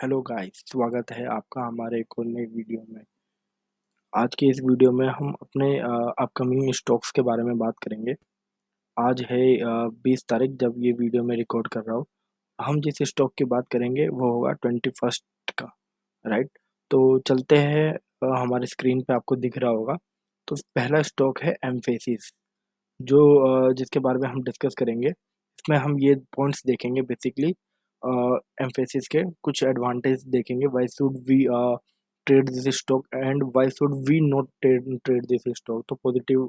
Hello guys, स्वागत है आपका हमारे एक और नई वीडियो में। आज की इस वीडियो में हम अपने अपकमिंग स्टॉक्स के बारे में बात करेंगे। आज है 20 तारीख जब ये वीडियो मैं रिकॉर्ड कर रहा हूँ। हम जिस स्टॉक की बात करेंगे वो होगा 21st का, राइट। तो चलते हैं, हमारे स्क्रीन पे आपको दिख रहा होगा। तो पहला स्टॉक है एम्फेसिस, जो जिसके बारे में हम डिस्कस करेंगे। इसमें हम ये पॉइंट्स देखेंगे बेसिकली, एम्फेसिस के कुछ एडवांटेज देखेंगे। Why should we trade this stock and why should we not trade this stock. तो positive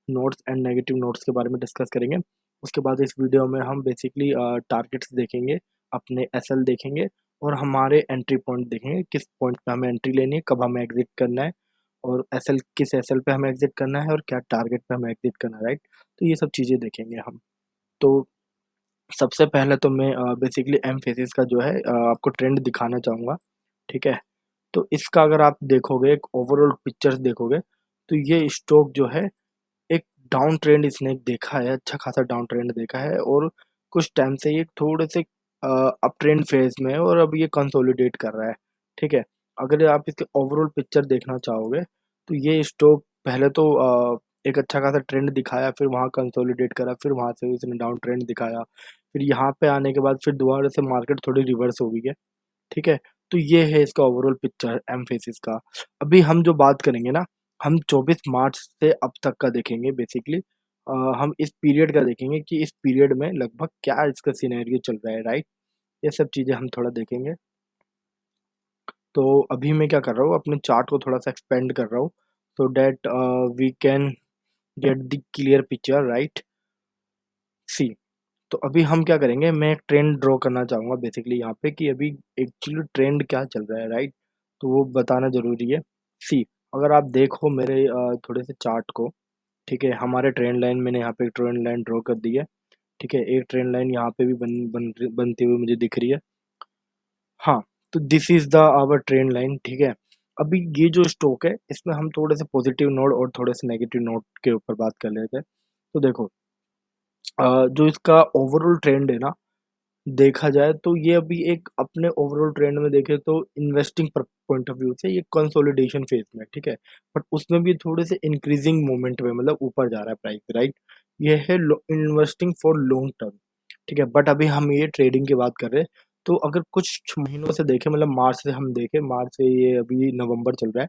notes and negative notes के बारे में डिस्कस करेंगे। उसके बाद इस वीडियो में हम बेसिकली टारगेट्स देखेंगे, अपने एसएल देखेंगे और हमारे एंट्री पॉइंट देखेंगे, किस पॉइंट पे हमें एंट्री लेनी है, कब हमें एग्जिट करना है और एसएल किस एसएल पे हमें एग्जिट करना है और क्या टारगेट पे हमें एग्जिट करना है, राइट। तो ये सब चीज़ें देखेंगे हम। तो सबसे पहले तो मैं बेसिकली एमफेसिस का जो है आपको ट्रेंड दिखाना चाहूँगा, ठीक है। तो इसका अगर आप देखोगे, एक ओवरऑल पिक्चर्स देखोगे, तो ये स्टॉक जो है एक डाउन ट्रेंड इसने देखा है, अच्छा खासा डाउन ट्रेंड देखा है और कुछ टाइम से ये थोड़े से अप ट्रेंड फेज में है और अब ये कंसोलिडेट कर रहा है, ठीक है। अगर आप इसके ओवरऑल पिक्चर देखना चाहोगे तो ये स्टॉक पहले तो एक अच्छा खासा ट्रेंड दिखाया, फिर वहाँ कंसोलिडेट करा, फिर वहाँ से इसने डाउन ट्रेंड दिखाया, फिर यहाँ पे आने के बाद फिर दोबारा से मार्केट थोड़ी रिवर्स हो गई है, ठीक है। तो ये है इसका ओवरऑल पिक्चर एम्फेसिस का। अभी हम जो बात करेंगे ना, हम 24 मार्च से अब तक का देखेंगे बेसिकली। हम इस पीरियड का देखेंगे कि इस पीरियड में लगभग क्या इसका सिनेरियो चल रहा है, राइट। ये सब चीज़ें हम थोड़ा देखेंगे। तो अभी मैं क्या कर रहा हूँ, अपने चार्ट को थोड़ा सा एक्सपेंड कर रहा हूँ so that we can get the clear picture, right. See, तो अभी हम क्या करेंगे, मैं एक ट्रेंड ड्रॉ करना चाहूँगा बेसिकली यहाँ पे कि अभी एक्चुअली ट्रेंड क्या चल रहा है, राइट। तो वो बताना ज़रूरी है। सी, अगर आप देखो मेरे थोड़े से चार्ट को, ठीक है, हमारे ट्रेंड लाइन मैंने यहाँ पे एक ट्रेंड लाइन ड्रॉ कर दी है, ठीक है। एक ट्रेंड लाइन यहाँ पे भी बनती हुई मुझे दिख रही है। हाँ, तो this is the our trend line, ठीक है। अभी ये जो स्टॉक है इसमें हम थोड़े से पॉजिटिव नोट और थोड़े से नेगेटिव नोट के ऊपर बात कर लेते हैं। तो देखो, जो इसका ओवरऑल ट्रेंड है ना, देखा जाए तो ये अभी एक अपने ओवरऑल ट्रेंड में देखें तो इन्वेस्टिंग पॉइंट ऑफ व्यू से ये कंसोलिडेशन फेज में है, ठीक है। बट उसमें भी थोड़े से इंक्रीजिंग मोमेंट में, मतलब ऊपर जा रहा है प्राइस, राइट। ये है इन्वेस्टिंग फॉर लॉन्ग टर्म, ठीक है। बट अभी हम ये ट्रेडिंग की बात कर रहे हैं। तो अगर कुछ महीनों से देखें, मतलब मार्च से हम देखें, मार्च से ये अभी नवंबर चल रहा है,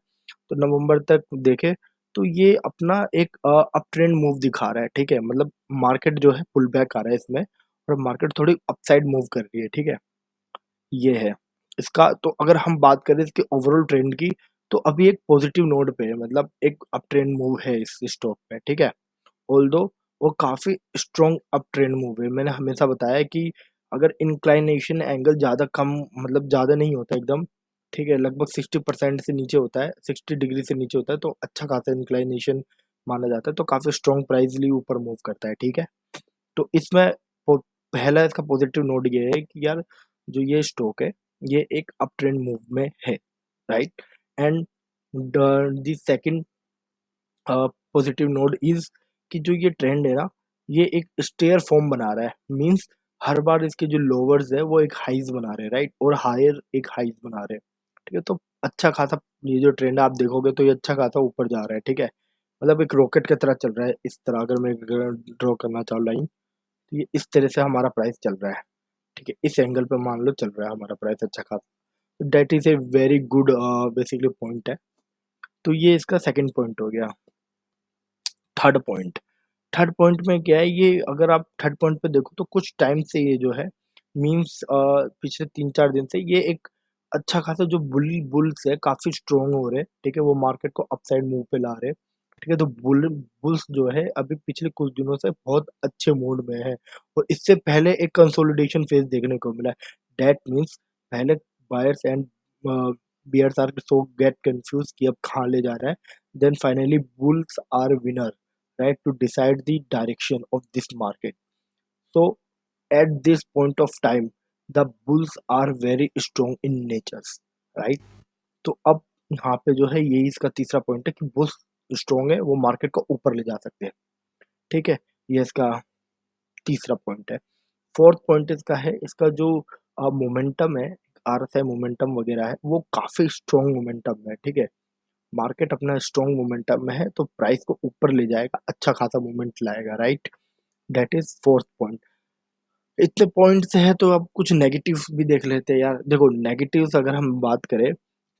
तो नवंबर तक देखें तो ये अपना एक अप ट्रेंड मूव दिखा रहा है, ठीक है। मतलब मार्केट जो है पुल बैक आ रहा है इसमें और मार्केट थोड़ी अपसाइड मूव कर रही है, ठीक है। ये है इसका। तो अगर हम बात करें इसके ओवरऑल ट्रेंड की, तो अभी एक पॉजिटिव नोट पे है, मतलब एक अप ट्रेंड मूव है इस स्टॉक पे, ठीक है। ऑल्दो वो काफ़ी स्ट्रॉन्ग अप ट्रेंड मूव है। मैंने हमेशा बताया कि अगर इंक्लाइनेशन एंगल ज़्यादा कम, मतलब ज़्यादा नहीं होता एकदम, ठीक है, लगभग 60% से नीचे होता है, 60 डिग्री से नीचे होता है, तो अच्छा खासा इंक्लाइनेशन माना जाता है, तो काफ़ी स्ट्रॉन्ग प्राइसली ऊपर मूव करता है, ठीक है। तो इसमें पहला इसका पॉजिटिव नोट ये है कि यार जो ये स्टॉक है ये एक अप ट्रेंड मूव में है, right. And the second positive note is कि जो ये ट्रेंड है ना, ये एक स्टेयर फॉर्म बना रहा है। मींस हर बार इसके जो लोअर्स है वो एक हाइज बना रहे हैं, राइट, और हायर एक हाइज बना रहे हैं, ठीक है। तो अच्छा खासा ये जो ट्रेंड आप देखोगे तो ये अच्छा खासा ऊपर जा रहा है, ठीक है। मतलब एक रॉकेट की तरह चल रहा है। इस तरह अगर मैं ड्रॉ करना चाहूँ लाइन, तो ये इस तरह से हमारा प्राइस चल रहा है, ठीक है। इस एंगल पे मान लो चल रहा है हमारा प्राइस अच्छा खासा। That is a very good basically point है। तो ये इसका सेकंड पॉइंट हो गया। थर्ड पॉइंट, थर्ड पॉइंट में क्या है, ये अगर आप थर्ड पॉइंट पे देखो तो कुछ टाइम से ये जो है मीम्स पिछले 3-4 दिन से ये एक अच्छा खासा जो बुल्स है काफी स्ट्रोंग हो रहे हैं, ठीक है। वो मार्केट को अपसाइड मूव पे ला रहे हैं, ठीक है। तो बुल्स जो है अभी पिछले कुछ दिनों से बहुत अच्छे मूड में है और इससे पहले एक कंसोलिडेशन फेज देखने को मिला है। दैट मीन्स पहले buyers and bears are so get confuse कि अब कहाँ ले जा रहा है, then finally bulls are winner, right, to decide the direction of this market. So at this point of time the bulls are very strong in natures, right. तो अब यहाँ पे जो है यही इसका तीसरा पॉइंट है कि बुल्स स्ट्रॉन्ग है, वो मार्केट को ऊपर ले जा सकते हैं, ठीक है। ये इसका तीसरा पॉइंट है। फोर्थ पॉइंट इसका है, इसका जो मोमेंटम है आरएसआई मोमेंटम वगैरह है वो काफ़ी स्ट्रॉन्ग मोमेंटम में है, ठीक है? मार्केट अपना स्ट्रॉन्ग मोमेंटम में है तो प्राइस को ऊपर ले जाएगा, अच्छा खासा मूवमेंट लाएगा, right? That is 4th point. इतने पॉइंट्स हैं तो अब कुछ नेगेटिव्स भी देख लेते हैं यार। देखो नेगेटिव्स अगर हम बात करें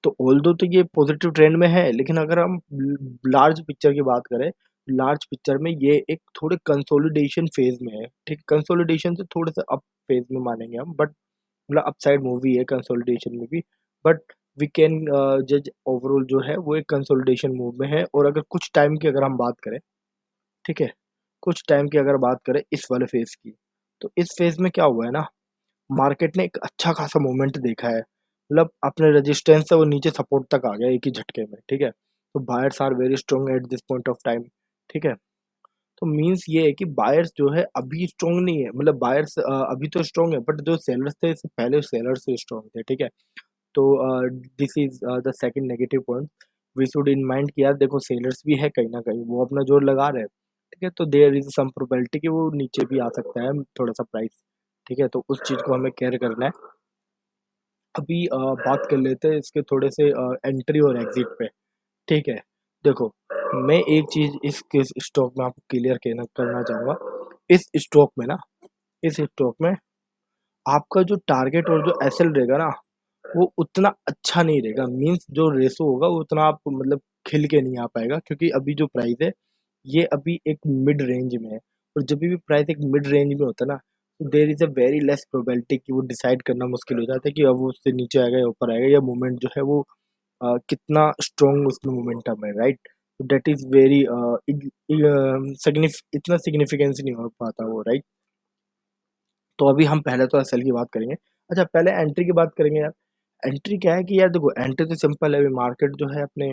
तो ऑल्दो तो ये पॉजिटिव ट्रेंड में है, लेकिन अगर हम लार्ज पिक्चर की बात करें, लार्ज पिक्चर में ये एक थोड़े कंसोलिडेशन फेज में है, ठीक? कंसोलिडेशन से थोड़े से अप फेज में मानेंगे हम, बट मतलब अपसाइड मूवी है कंसोलिडेशन में भी, बट वी कैन जज ओवरऑल जो है वो एक कंसोलिडेशन मूव में है। और अगर कुछ टाइम की अगर हम बात करें, ठीक है? कुछ टाइम की अगर बात करें इस वाले फेज की, तो इस फेज में क्या हुआ है ना, मार्केट ने एक अच्छा खासा मूवमेंट देखा है, मतलब अपने रेजिस्टेंस से वो नीचे सपोर्ट तक आ गया एक ही झटके में, ठीक है? तो buyers are very strong at this point of time, ठीक है? तो मीन्स ये है कि बायर्स जो है अभी स्ट्रांग नहीं है, मतलब बायर्स अभी तो स्ट्रांग है, बट जो सेलर्स थे इससे पहले सेलर्स से स्ट्रांग थे, ठीक है? तो this is the second negative point we should in mind कि यार देखो सेलर्स भी है कहीं ना कहीं, वो अपना जोर लगा रहे हैं, ठीक है? तो देयर इज सम प्रोबेबिलिटी कि वो नीचे भी आ सकता है थोड़ा सा प्राइस, ठीक है? तो उस चीज़ को हमें केयर करना है। अभी बात कर लेते हैं इसके थोड़े से एंट्री और एग्जिट पे, ठीक है? देखो, मैं एक चीज़ इस स्टॉक में आपको क्लियर कहना करना चाहूँगा। इस स्टॉक में ना, इस स्टॉक में आपका जो टारगेट और जो एसएल रहेगा ना, वो उतना अच्छा नहीं रहेगा। मीन्स जो रेशो होगा वो उतना आपको मतलब खिल के नहीं आ पाएगा, क्योंकि अभी जो प्राइस है, ये अभी एक मिड रेंज में है। और जब भी प्राइस एक मिड रेंज में होता है ना, there is a very less probability कि वो डिसाइड करना मुश्किल हो जाता है कि अब वो उससे नीचे आएगा या ऊपर आएगा, या मूवमेंट जो है वो कितना स्ट्रॉन्ग उसमें मोमेंटम है, राइट? दैट इज़ वेरी इतना सिग्निफिकेंस नहीं हो पाता वो, राइट? तो अभी हम पहले तो एसएल की बात करेंगे। अच्छा, पहले एंट्री की बात करेंगे यार। एंट्री क्या है कि यार देखो, एंट्री तो सिंपल है, अभी मार्केट जो है अपने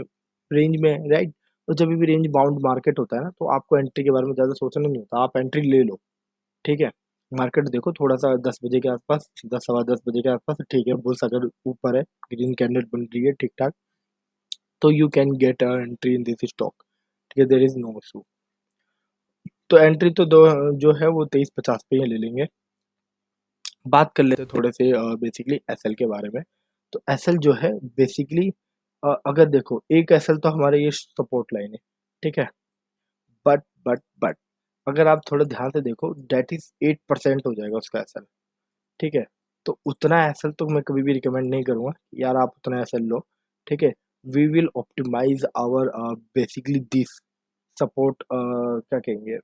रेंज में है, राइट? और जब भी रेंज बाउंड मार्केट होता है ना, तो आपको एंट्री के बारे में ज़्यादा सोचना नहीं होता, आप एंट्री ले लो, ठीक है? मार्केट देखो थोड़ा-सा 10 बजे के आस-पास, 10 सवा 10 बजे के आस-पास, ठीक है, बुल्स अगर ऊपर है, ग्रीन कैंडल बन रही है ठीक-ठाक, तो you can get entry in this stock, ठीक है? There is no issue. तो एंट्री तो दो जो है वो 23.50 पे ही ले लेंगे। बात कर लेते हैं थोड़े से बेसिकली एसएल के बारे में। तो एसएल जो है बेसिकली अगर देखो, एक एसएल तो हमारे ये सपोर्ट लाइन है, ठीक है? बट अगर आप थोड़ा ध्यान से देखो, दैट इज़ 8% हो जाएगा उसका एसएल, ठीक है? तो उतना एसएल तो मैं कभी भी रिकमेंड नहीं करूँगा, यार आप उतना एसएल लो, ठीक है? We will optimise our basically this support क्या कहेंगे,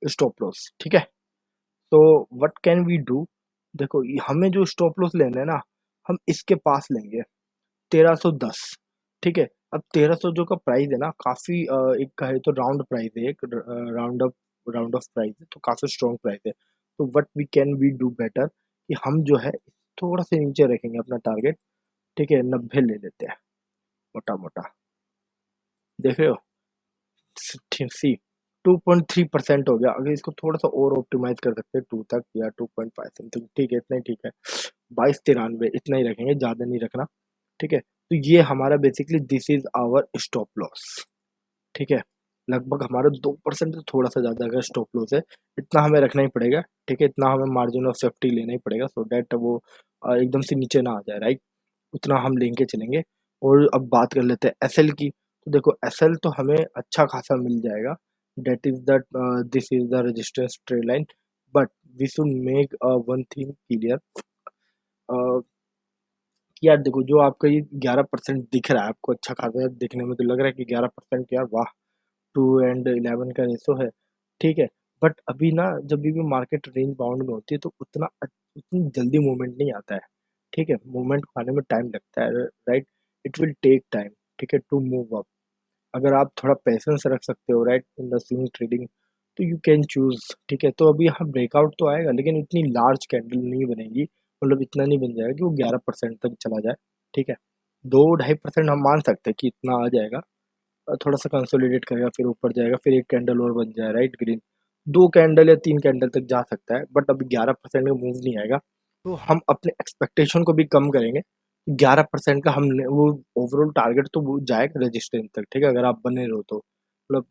स्टॉप लॉस, ठीक है? तो व्हाट कैन वी डू? देखो, हमें जो स्टॉप लॉस लेना है ना, हम इसके पास लेंगे 1310, ठीक है? अब 1300 जो का प्राइस है ना, काफ़ी एक कहे तो राउंड प्राइस है, एक राउंड ऑफ प्राइस है, तो काफ़ी स्ट्रॉन्ग प्राइस है। तो what we can we do better कि हम जो है थोड़ा सा नीचे रखेंगे अपना टारगेट, ठीक है? 90 ले लेते हैं मोटा मोटा, देख रहे हो? सी 2.3% हो गया। अगर इसको थोड़ा सा और ऑप्टिमाइज कर सकते हैं 2 तक या 2.5 समथिंग, ठीक है, इतना ही ठीक है। 2293 इतना ही रखेंगे, ज़्यादा नहीं रखना, ठीक है? तो ये हमारा basically this is our stop loss, ठीक है? लगभग हमारा 2% से थोड़ा-सा ज़्यादा अगर स्टॉप लॉस है, इतना हमें रखना ही पड़ेगा, ठीक है? इतना हमें मार्जिन ऑफ सेफ्टी लेना ही पड़ेगा, सो दैट वो एकदम से नीचे ना आ जाए, राइट? उतना हम लेके चलेंगे। और अब बात कर लेते हैं एसएल की। तो देखो, एसएल तो हमें अच्छा खासा मिल जाएगा, that is that this is the resistance trade line, but we should make one thing clear कि यार देखो, जो आपका ये 11% दिख रहा है आपको, अच्छा खासा दिखने में तो लग रहा है कि 11% यार वाह! 2 एंड 11 का रेशो है, ठीक है? बट अभी ना जब भी मार्केट रेंज बाउंड में होती है तो उतनी जल्दी मूवमेंट नहीं आता है, ठीक है? मूवमेंट को आने में टाइम लगता है, right? It will take time, ठीक है, टू मूव अप। अगर आप थोड़ा पेशेंस रख सकते हो, right, in the swing trading, तो यू कैन चूज़, ठीक है? तो अभी यहाँ ब्रेकआउट तो आएगा, लेकिन इतनी लार्ज कैंडल नहीं बनेगी, मतलब इतना नहीं बन जाएगा कि वो 11% तक चला जाए, ठीक है? 2 ढाई परसेंट हम मान सकते हैं कि इतना आ जाएगा। थोड़ा-सा कंसोलिडेट करेगा, फिर ऊपर जाएगा, फिर 1 कैंडल और बन जाए, राइट, ग्रीन। 2 कैंडल या 3 कैंडल तक जा सकता है, बट अभी 11% का मूव नहीं आएगा। तो हम अपने एक्सपेक्टेशन को भी कम करेंगे। 11% का हमने वो ओवरऑल टारगेट तो वो जाएगा रेजिस्टेंस तक, ठीक है? अगर आप बने रहो तो। मतलब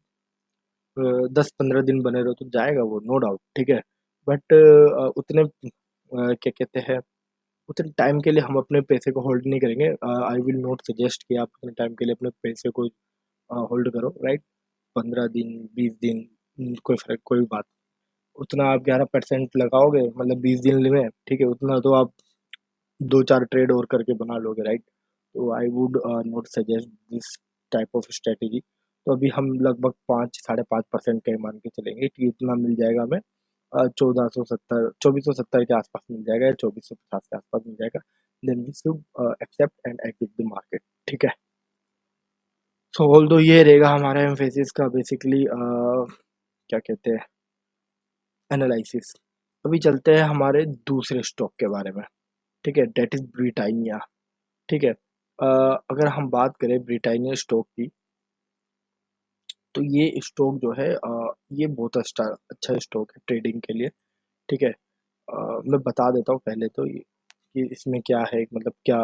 10-15 दिन बने रहो तो जाएगा वो, नो डाउट, ठीक है? बट उतने क्या कहते हैं, उतने टाइम के लिए हम अपने पैसे को होल्ड नहीं करेंगे। आई विल नॉट सजेस्ट कि आप उतने टाइम के लिए अपने पैसे को होल्ड करो, राइट? 15 दिन, 20 दिन, कोई फर्क, कोई बात। उतना आप 11% लगाओगे, मतलब 20 दिन में, ठीक है, उतना तो आप 2-4 ट्रेड और करके बना लोगे, राइट? तो I would not suggest this type of strategy. तो अभी हम लगभग 5-5.5% का ही मान के चलेंगे कि इतना मिल जाएगा हमें। 2470 के आसपास मिल जाएगा, या 2450 के आसपास मिल जाएगा। Then we should accept and exit the market, ठीक है? सो ऑल्दो ये रहेगा हमारा एम्फेसिस का बेसिकली क्या कहते हैं, एनालिसिस। अभी चलते हैं हमारे दूसरे स्टॉक के बारे में, ठीक है? डेट इज ब्रिटानिया, ठीक है? अगर हम बात करें ब्रिटानिया स्टॉक की, तो ये स्टॉक जो है ये बहुत अच्छा स्टॉक है ट्रेडिंग के लिए, ठीक है? मैं बता देता हूँ पहले तो कि इसमें क्या है, मतलब क्या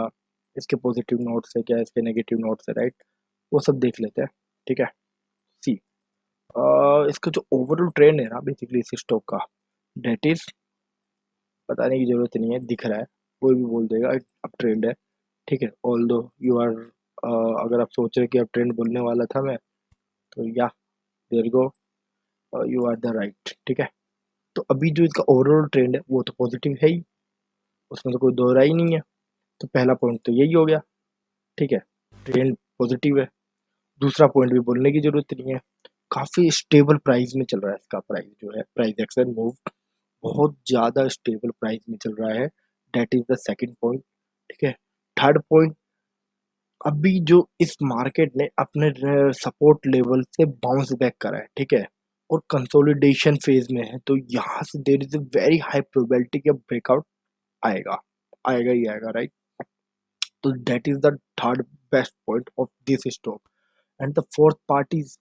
इसके पॉजिटिव नोट्स है, क्या इसके नेगेटिव नोट्स है, राइट? वो सब देख लेते हैं, ठीक है? सी, इसका जो ओवरऑल ट्रेंड है ना बेसिकली इस स्टॉक का, डेट इज, बताने की जरूरत नहीं है, दिख रहा है, कोई भी बोल देगा अब ट्रेंड है, ठीक है? ऑल दो यू आर, अगर आप सोच रहे कि अब ट्रेंड बोलने वाला था मैं, तो yeah there go, you are the right, ठीक है? तो अभी जो इसका ओवरऑल ट्रेंड है वो तो पॉजिटिव है ही, उसमें तो कोई दो राय ही नहीं है। तो पहला पॉइंट तो यही हो गया, ठीक है? ट्रेंड पॉजिटिव है। दूसरा पॉइंट भी बोलने की जरूरत नहीं है, काफी स्टेबल प्राइस में चल रहा है इसका, प्राइस जो है, प्राइस एक्शन मूव बहुत ज्यादा स्टेबल प्राइस में चल रहा है। That is the second point, ठीक है? थर्ड पॉइंट, अभी जो इस मार्केट ने अपने सपोर्ट लेवल से बाउंस बैक करा है, ठीक है, और कंसोलिडेशन फेज में है, तो यहाँ से there is a very high probability कि ब्रेकआउट आएगा, आएगा ही आएगा, राइट? तो that is the third best point of this stock. And the fourth part is,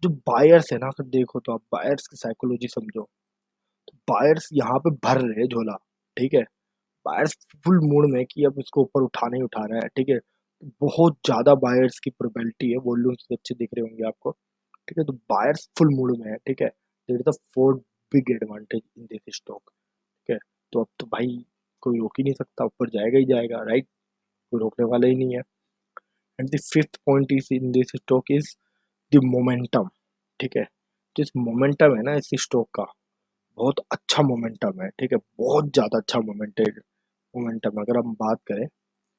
जो बायर्स है ना, अगर देखो तो आप बायर्स की साइकोलॉजी समझो, तो बायर्स यहाँ पे भर रहे हैं झोला, ठीक है? बायर्स फुल मूड में कि अब इसको ऊपर उठाना ही उठाना है, ठीक है? बहुत ज्यादा बायर्स की प्रोबेबिलिटी है, वॉल्यूम्स अच्छे दिख रहे होंगे आपको, ठीक है? तो बायर्स फुल मूड में है, ठीक है? That is the fourth big advantage in this stock, ठीक है? तो अब तो भाई कोई रोक ही नहीं सकता, ऊपर जाएगा ही जाएगा, राइट? कोई रोकने वाला ही नहीं है। And the fifth point is in this stock is the momentum, ठीक है? जिस मोमेंटम है ना इस स्टॉक का, बहुत अच्छा मोमेंटम है, ठीक है? बहुत ज्यादा अच्छा मोमेंटम अगर हम बात करें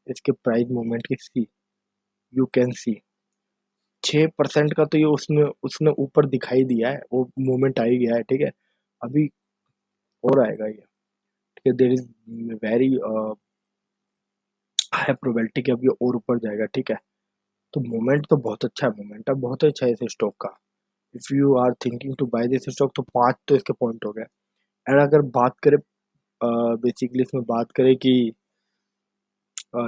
इसके प्राइस मूवमेंट की, सी, यू कैन सी 6% का तो ये उसने उसने ऊपर दिखाई दिया है, वो मूवमेंट आ ही गया है, ठीक है? अभी और आएगा ये, ठीक है? There is very high probability कि अब ये और ऊपर जाएगा, ठीक है? तो मोमेंट तो बहुत अच्छा है, मोमेंटम बहुत अच्छा है इस स्टॉक का। If you are thinking to buy this stock, तो 5 तो इसके पॉइंट हो गए। एंड अगर बात करें बेसिकली इसमें बात करें कि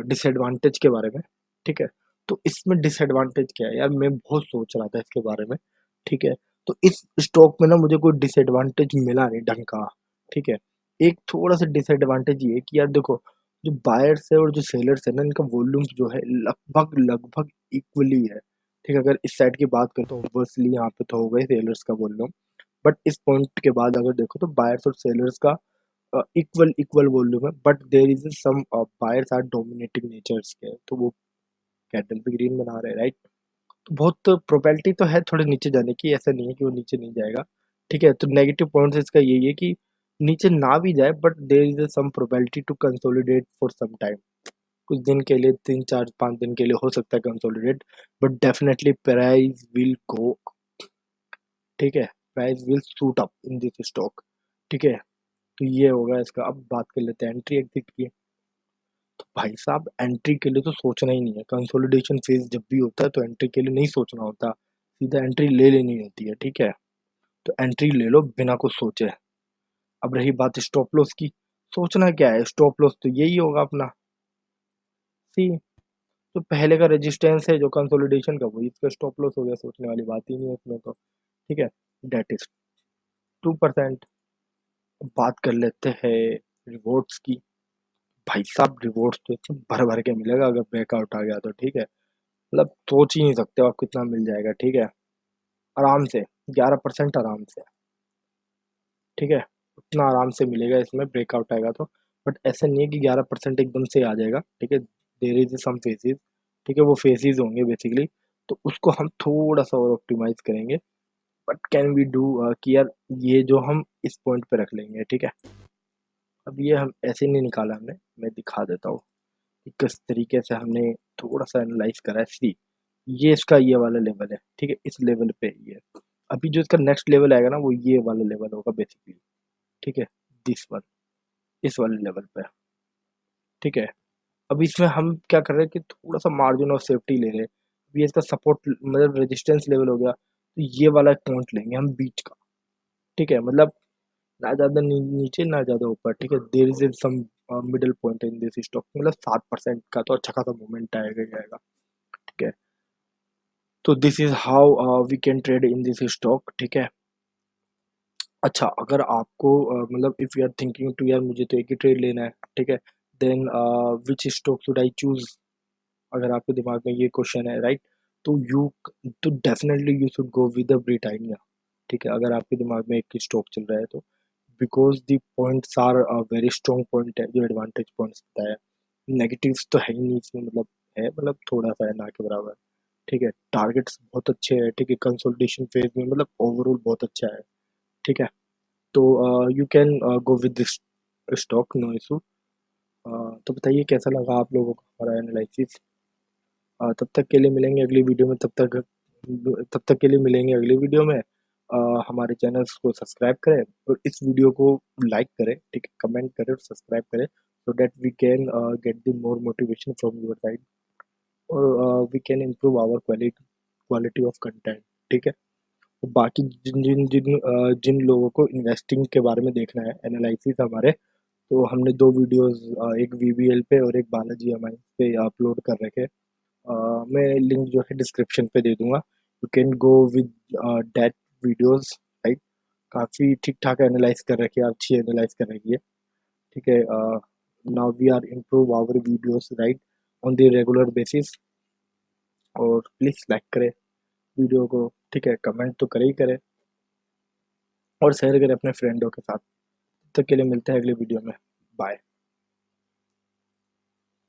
डिसएडवांटेज के बारे में, ठीक है? तो इसमें डिसएडवांटेज क्या है यार, मैं बहुत सोच रहा था इसके बारे में, ठीक है? तो इस स्टॉक में ना मुझे कोई डिसएडवांटेज मिला नहीं ढंग का, ठीक है? एक थोड़ा सा डिसएडवांटेज ये है कि यार देखो, जो बायर्स है और जो सेलर्स है ना, इनका वॉल्यूम्स जो है लगभग लगभग इक्वली है, ठीक है? अगर इस साइड की बात करें तो ऑब्वियसली यहाँ पे तो हो गए सेलर्स का वॉल्यूम, बट इस पॉइंट के बाद अगर देखो तो बायर्स और सेलर्स का इक्वल वॉल्यूम है, but there is some buyers are dominating natures के, तो वो कैंडल भी ग्रीन बना रहे हैं, राइट? तो बहुत प्रोबेबिलिटी तो है थोड़े नीचे जाने की, ऐसा नहीं है कि वो नीचे नहीं जाएगा, ठीक है? तो नेगेटिव पॉइंट्स इसका यही है कि नीचे ना भी जाए, but there is some probability to consolidate for some time, कुछ दिन के लिए, 3-4-5 दिन के लिए हो सकता है consolidate, but definitely price will go, ठीक है? Price will shoot up in this stock, ठीक है? तो ये होगा इसका। अब बात कर लेते हैं एंट्री एग्जिट की। तो भाई साहब एंट्री के लिए तो सोचना ही नहीं है, कंसोलिडेशन फेज जब भी होता है तो एंट्री के लिए नहीं सोचना होता, सीधा एंट्री ले लेनी होती है, ठीक है? तो एंट्री ले लो बिना कुछ सोचे। अब रही बात स्टॉप लॉस की, सोचना क्या है, स्टॉप लॉस तो यही होगा अपना, सी, तो पहले का रेजिस्टेंस है जो कंसोलिडेशन का, वही इसका स्टॉप लॉस हो गया, सोचने वाली बात ही नहीं है इसमें तो, ठीक है? That is 2%। बात कर लेते हैं रिवॉर्ड्स की। भाई साहब रिवॉर्ड्स तो इसमें भर भर के मिलेगा अगर ब्रेकआउट आ गया तो, ठीक है? मतलब सोच ही नहीं सकते हो आप कितना मिल जाएगा, ठीक है? आराम से 11% आराम से, ठीक है? उतना आराम से मिलेगा इसमें ब्रेकआउट आएगा तो। बट ऐसा नहीं है कि 11% एकदम से आ जाएगा, ठीक है। देयर इज सम फेजेस, ठीक है, वो फेजेस होंगे बेसिकली। तो उसको हम थोड़ा सा और ऑप्टिमाइज करेंगे। बट कैन वी डू कि यार ये जो हम इस पॉइंट पे रख लेंगे, ठीक है। अब ये हम ऐसे नहीं निकाला हमने, मैं दिखा देता हूँ कि किस तरीके से हमने थोड़ा सा एनालाइज करा है। सी, ये इसका ये वाला लेवल है, ठीक है, इस लेवल पे ये है। अभी जो इसका नेक्स्ट लेवल आएगा ना, वो ये वाला लेवल होगा बेसिकली, ठीक है, दिस वन, इस वाले लेवल पे, ठीक है। अब इसमें हम क्या कर रहे हैं कि थोड़ा सा मार्जिन ऑफ सेफ्टी ले रहे हैं। अभी इसका सपोर्ट मतलब रेजिस्टेंस लेवल हो गया, तो ये वाला पॉइंट लेंगे हम बीच का, ठीक है। मतलब ना ज़्यादा नीचे ना ज़्यादा ऊपर, ठीक है। There is some middle point in this stock, मतलब 7% का तो अच्छा खासा मूवमेंट आएगा ही आएगा, ठीक है। तो this is how we can trade in this stock, ठीक है। अच्छा, अगर आपको मतलब if you are thinking to यार मुझे तो एक ही ट्रेड लेना है, ठीक है, then which stock should I choose? अगर आपके दिमाग में ये क्वेश्चन है, राइट, तो यू तो definitely you should go with the Britannia, ठीक है। अगर आपके दिमाग में एक ही स्टॉक चल रहा है तो, because the points are very strong point है, जो एडवांटेज पॉइंट्स बताया। नेगेटिव्स तो है ही नहीं इसमें, मतलब है, मतलब थोड़ा सा है ना के बराबर, ठीक है। टारगेट्स बहुत अच्छे हैं, ठीक है, कंसोलिडेशन फेज में मतलब ओवरऑल बहुत अच्छा है, ठीक है। तो you can go with this stock, no issue. तो बताइए कैसा लगा आप लोगों को हमारा एनालिसिस। तब तक के लिए मिलेंगे अगली वीडियो में, तब तक के लिए मिलेंगे अगली वीडियो में। हमारे चैनल्स को सब्सक्राइब करें और इस वीडियो को लाइक करें, ठीक है, कमेंट करें और सब्सक्राइब करें, so that we can get the more motivation from your side, और we can improve our quality quality of content, ठीक है। तो बाकी जिन लोगों को इन्वेस्टिंग के बारे में देखना है, एनालिसिस हमारे, तो हमने दो वीडियोस, एक वीबीएल पे और एक बालाजी एमआई पे अपलोड कर रखे हैं। मैं लिंक जो है डिस्क्रिप्शन पे दे दूंगा, you can go with that videos, right. काफ़ी ठीक ठाक एनालाइज कर रखी है, अच्छी एनालाइज कर रखी है, ठीक है। Now we are improve our videos, right, on the regular basis. और प्लीज़ लाइक करें वीडियो को, ठीक है, कमेंट तो करे ही करें और शेयर करें अपने फ्रेंडों के साथ। तब तक के लिए मिलते हैं अगली वीडियो में। बाय।